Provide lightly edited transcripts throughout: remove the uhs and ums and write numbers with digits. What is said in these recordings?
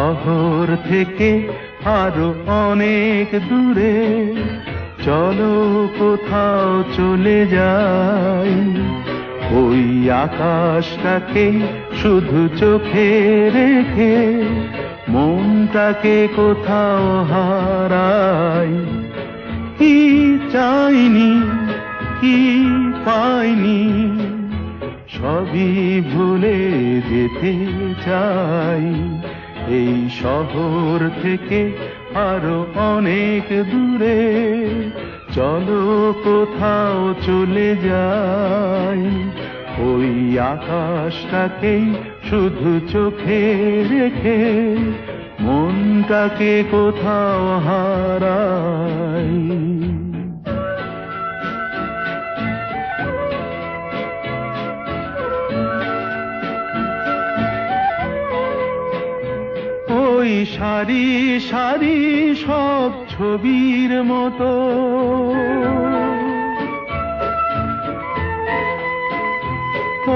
শহর থেকে আরো অনেক দূরে চলো কোথাও চলে যাই। ওই আকাশটাকে শুধু চোখে রেখে মনটাকে কোথাও হারাই। কি চাইনি কি পাইনি সবই ভুলে যেতে চাই। এই শহর থেকে আরো অনেক দূরে চলো কোথাও চলে যাই। ওই আকাশটাকেই শুধু চোখে রেখে মনটাকে কোথাও হারাই। ওই সারি সারি সব ছবির মতো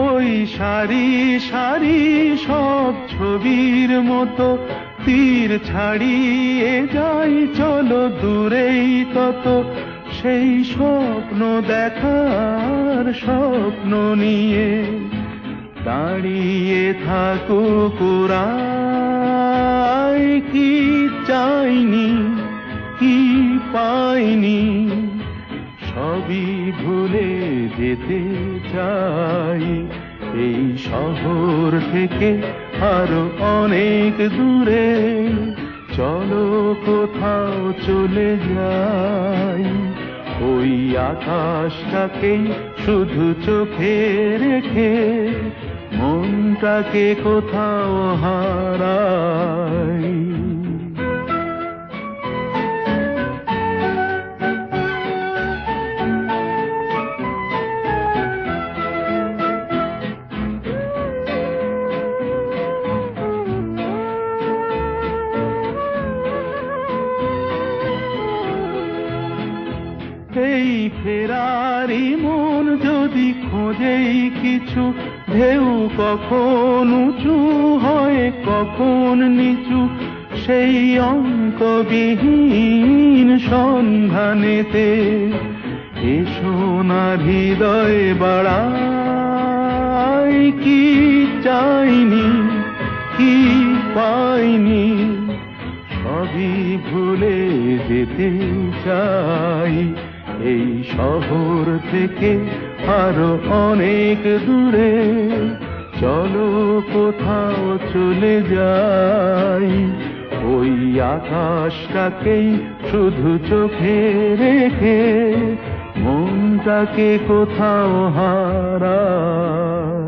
ওই সারি সারি সব ছবির মতো তীর ছাড়িয়ে যাই চলো দূরেই তত। সেই স্বপ্ন দেখার স্বপ্ন নিয়ে দাঁড়িয়ে থাকুক ওরা। কি চাইনি কি পাইনি সবই ভুলে যেতে চাই। এই শহর থেকে আরো অনেক দূরে চলো কোথাও চলে যাই। ওই আকাশটাকেই শুধু চোখে রেখে মনটাকে কোথাও হারাই। এই ফেরারি মন যদি খোঁজেই কিছু ঢেউ কখন উঁচু হয় কখন নিচু সেই অন্তবিহীন সন্ধানেতে এসো না হৃদয় বাড়াই। কি চাইনি কি পাইনি সবই ভুলে যেতে চাই। এই শহর থেকে আরো অনেক দূরে চলো কোথাও চলে যাই। ওই আকাশটাকেই শুধু চোখে রেখে মনটাকে কোথাও হারাই।